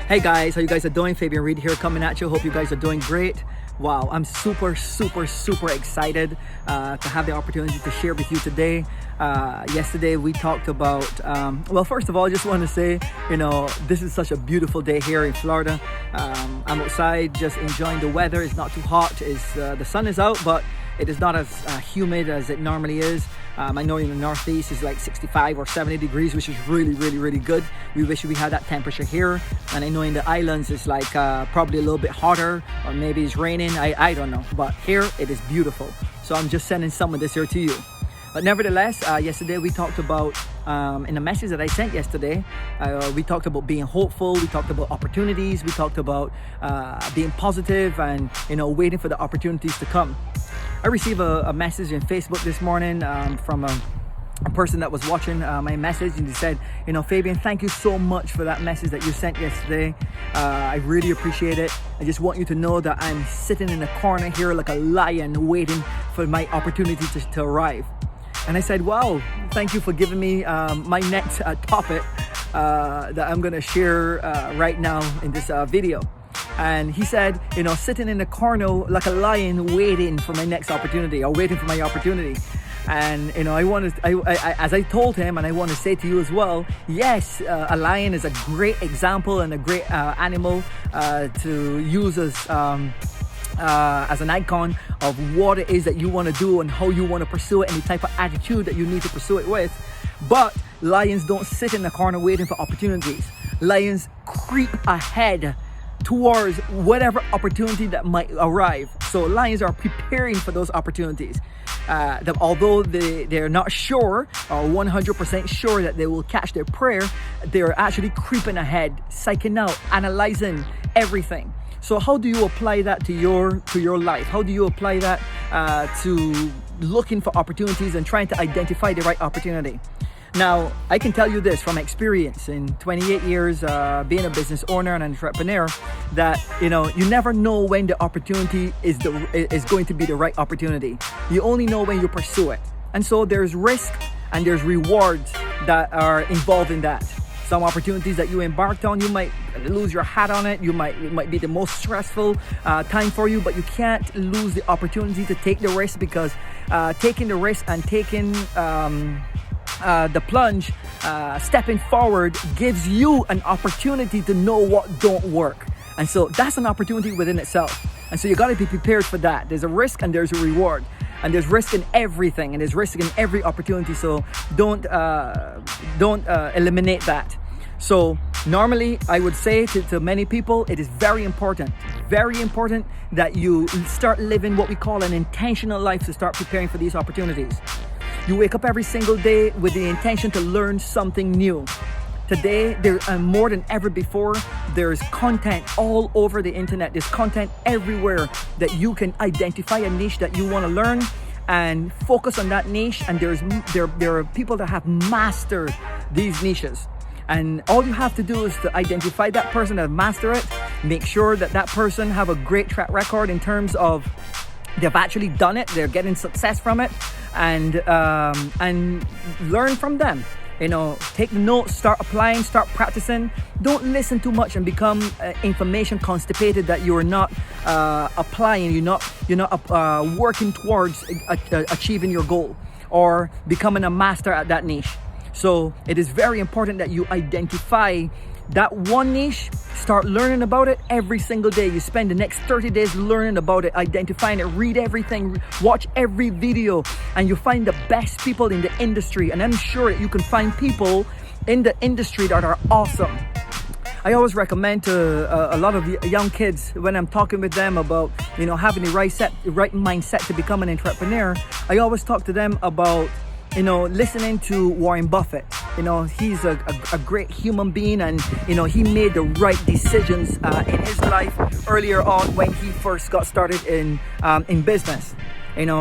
Hey guys, how you guys are doing? Fabian Reed here coming at you. Hope you guys are doing great. Wow, I'm super excited to have the opportunity to share with you today. Yesterday we talked about, well, first of all, I just want to say, this is such a beautiful day here in Florida. I'm outside just enjoying the weather. It's not too hot. The sun is out, but it is not as humid as it normally is. I know in the Northeast it's like 65 or 70 degrees, which is really good. We wish we had that temperature here. And I know in the islands it's like probably a little bit hotter, or maybe it's raining. I don't know. But here it is beautiful. So I'm just sending some of this here to you. But nevertheless, yesterday we talked about, in the message that I sent yesterday, we talked about being hopeful, we talked about opportunities, we talked about being positive and, waiting for the opportunities to come. I received a message in Facebook this morning from a person that was watching my message, and he said, Fabian, thank you so much for that message that you sent yesterday. I really appreciate it. I just want you to know that I'm sitting in the corner here like a lion waiting for my opportunity to arrive. And I said, wow, thank you for giving me my next topic that I'm going to share right now in this video. And he said, sitting in the corner like a lion waiting for my next opportunity, or waiting for my opportunity. And, as I told him, and I want to say to you as well, yes, a lion is a great example and a great animal to use as an icon of what it is that you want to do and how you want to pursue it and the type of attitude that you need to pursue it with. But lions don't sit in the corner waiting for opportunities. Lions creep ahead towards whatever opportunity that might arrive. So lions are preparing for those opportunities. Although they're not sure or 100% sure that they will catch their prey, they're actually creeping ahead, psyching out, analyzing everything. So how do you apply that to your life? How do you apply that to looking for opportunities and trying to identify the right opportunity? Now, I can tell you this from experience in 28 years being a business owner and an entrepreneur, that you never know when the opportunity is going to be the right opportunity. You only know when you pursue it. And so there's risk and there's rewards that are involved in that. Some opportunities that you embarked on, you might lose your hat on it. It might be the most stressful time for you, but you can't lose the opportunity to take the risk, because taking the risk and taking the plunge, stepping forward, gives you an opportunity to know what don't work. And so that's an opportunity within itself. And so you got to be prepared for that. There's a risk and there's a reward. And there's risk in everything, and there's risk in every opportunity. So don't eliminate that. So normally I would say to many people, it is very important that you start living what we call an intentional life to start preparing for these opportunities. You wake up every single day with the intention to learn something new. Today, there more than ever before, there's content all over the internet. There's content everywhere that you can identify a niche that you want to learn and focus on that niche. And there are people that have mastered these niches. And all you have to do is to identify that person that mastered it, make sure that person have a great track record in terms of they've actually done it, they're getting success from it, and learn from them. Take notes, start applying, start practicing. Don't listen too much and become information constipated that you are not applying, you're not working towards achieving your goal or becoming a master at that niche. So it is very important that you identify that one niche, start learning about it every single day. You spend the next 30 days learning about it, identifying it, read everything, watch every video, and you find the best people in the industry. And I'm sure that you can find people in the industry that are awesome. I always recommend to a lot of young kids, when I'm talking with them about having the right mindset to become an entrepreneur, I always talk to them about listening to Warren Buffett. He's a great human being, and he made the right decisions in his life earlier on when he first got started in business.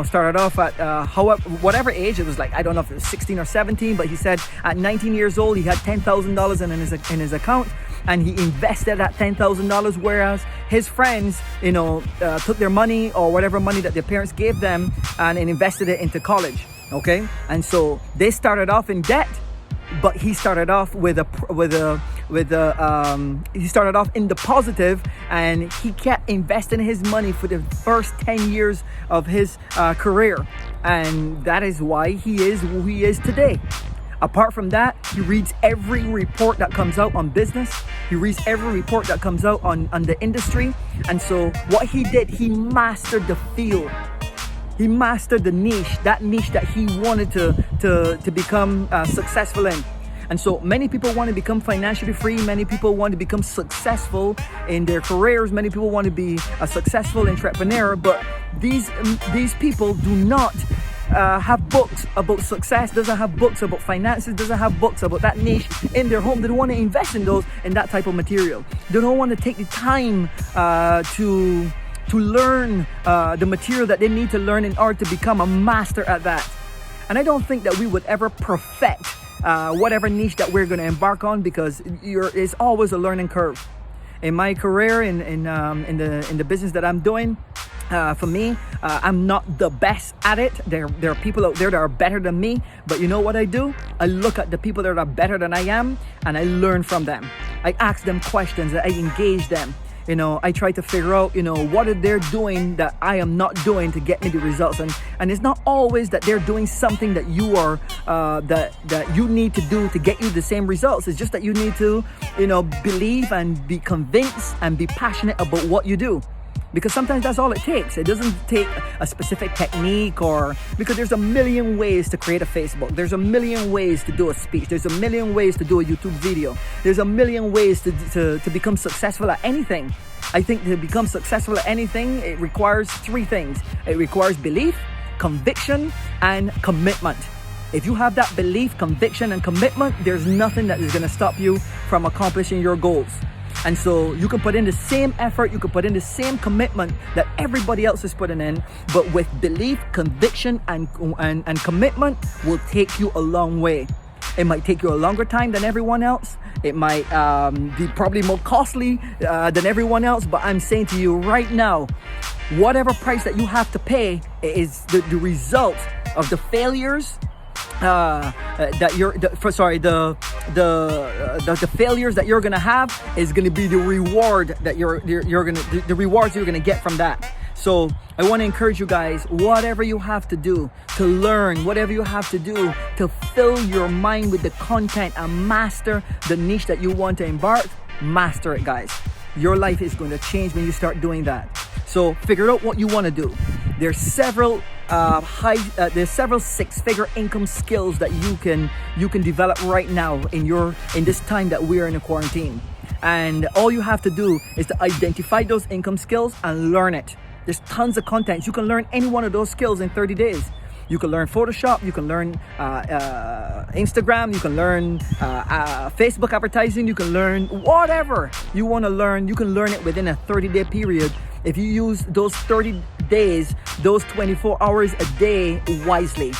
Started off at whatever age, it was like, I don't know if it was 16 or 17, but he said at 19 years old he had $10,000 in his account, and he invested that $10,000, whereas his friends took their money or whatever money that their parents gave them and invested it into college. Okay, and so they started off in debt, but he started off with a he started off in the positive, and he kept investing his money for the first 10 years of his career, and that is why he is who he is today. Apart from that, he reads every report that comes out on business. He reads every report that comes out on the industry. And so what he did, he mastered the field. He mastered the niche that he wanted to become successful in. And so many people want to become financially free. Many people want to become successful in their careers. Many people want to be a successful entrepreneur. But these people do not have books about success, doesn't have books about finances, doesn't have books about that niche in their home. They don't want to invest in that type of material. They don't want to take the time to learn the material that they need to learn in order to become a master at that. And I don't think that we would ever perfect whatever niche that we're going to embark on, because it's always a learning curve. In my career, in the business that I'm doing, for me, I'm not the best at it. There are people out there that are better than me, but you know what I do? I look at the people that are better than I am, and I learn from them. I ask them questions, I engage them. I try to figure out, what are they doing that I am not doing to get me the results. And it's not always that they're doing something that you are, that you need to do to get you the same results. It's just that you need to, believe and be convinced and be passionate about what you do. Because sometimes that's all it takes. It doesn't take a specific technique, because there's a million ways to create a Facebook. There's a million ways to do a speech. There's a million ways to do a YouTube video. There's a million ways to become successful at anything. I think to become successful at anything, it requires three things. It requires belief, conviction, and commitment. If you have that belief, conviction, and commitment, there's nothing that is going to stop you from accomplishing your goals. And so you can put in the same effort, you can put in the same commitment that everybody else is putting in, but with belief, conviction, and commitment will take you a long way. It might take you a longer time than everyone else. It might be probably more costly than everyone else, but I'm saying to you right now, whatever price that you have to pay is the result of the failures the failures that you're gonna have is gonna be the reward that the rewards you're gonna get from that. So I want to encourage you guys, whatever you have to do to learn, whatever you have to do to fill your mind with the content and master the niche that you want to embark, master it, guys. Your life is going to change when you start doing that. So figure out what you want to do. There's several six-figure income skills that you can develop right now in this time that we're in a quarantine. And all you have to do is to identify those income skills and learn it. There's tons of content. You can learn any one of those skills in 30 days. You can learn Photoshop, you can learn Instagram, you can learn Facebook advertising, you can learn whatever you want to learn. You can learn it within a 30-day period if you use those 30 days, those 24 hours a day wisely.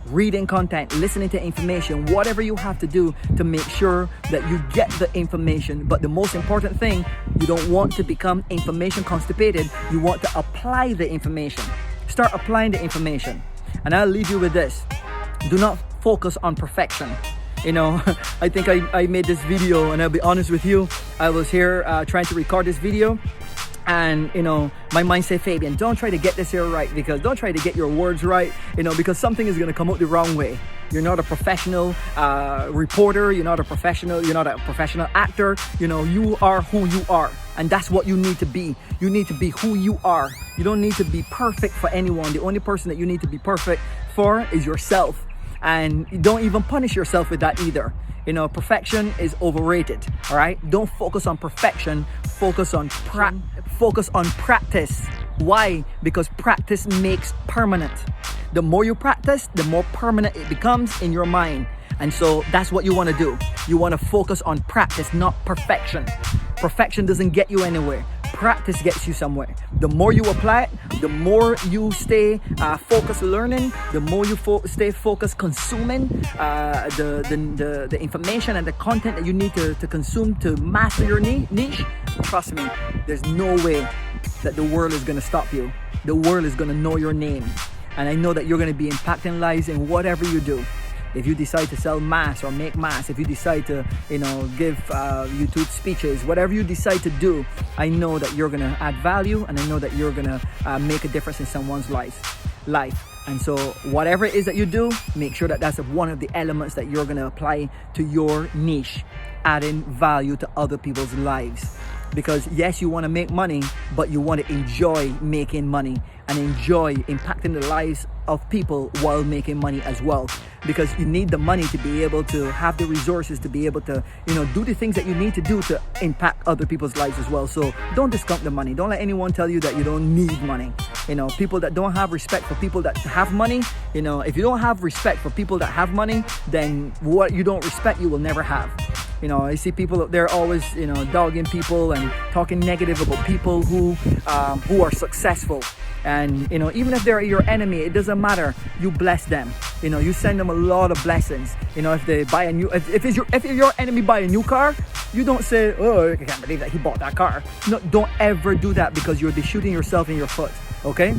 Reading content, listening to information, whatever you have to do to make sure that you get the information. But the most important thing, you don't want to become information constipated. You want to apply the information. Start applying the information. And I'll leave you with this. Do not focus on perfection. I think I made this video, and I'll be honest with you, I was here trying to record this video. And my mind said, Fabian, don't try to get this here right, because don't try to get your words right, because something is going to come out the wrong way. You're not a professional reporter, you're not a professional actor. You are who you are, and that's what you need to be. You need to be who you are. You don't need to be perfect for anyone. The only person that you need to be perfect for is yourself, and you don't even punish yourself with that either. Perfection is overrated. All right, don't focus on perfection. Focus on practice. Why? Because practice makes permanent. The more you practice, the more permanent it becomes in your mind. And so that's what you want to do. You want to focus on practice, not perfection. Perfection doesn't get you anywhere. Practice gets you somewhere. The more you apply it, the more you stay focused learning, the more you stay focused consuming the information and the content that you need to consume to master your niche. Trust me, there's no way that the world is going to stop you. The world is going to know your name. And I know that you're going to be impacting lives in whatever you do. if you decide to sell masks or make masks, if you decide to, give YouTube speeches, whatever you decide to do, I know that you're gonna add value, and I know that you're gonna make a difference in someone's life. And so whatever it is that you do, make sure that that's one of the elements that you're gonna apply to your niche, adding value to other people's lives. Because yes, you want to make money, but you want to enjoy making money and enjoy impacting the lives of people while making money as well. Because you need the money to be able to have the resources to be able to, do the things that you need to do to impact other people's lives as well. So don't discount the money. Don't let anyone tell you that you don't need money. People that don't have respect for people that have money, if you don't have respect for people that have money, then what you don't respect, you will never have. I see people out there always, dogging people and talking negative about people who are successful. And, even if they're your enemy, it doesn't matter. You bless them. You send them a lot of blessings. If they buy if your enemy buy a new car, you don't say, oh, I can't believe that he bought that car. No, don't ever do that, because you'll be shooting yourself in your foot. Okay?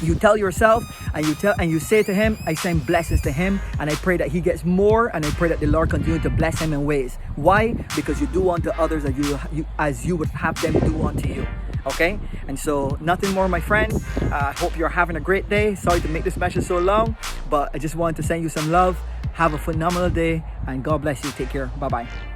You tell yourself, and you say to him, I send blessings to him, and I pray that he gets more, and I pray that the Lord continue to bless him in ways. Why? Because you do unto others as you would have them do unto you. Okay? And so nothing more, my friend. I hope you're having a great day. Sorry to make this message so long, but I just wanted to send you some love. Have a phenomenal day, and God bless you. Take care. Bye-bye.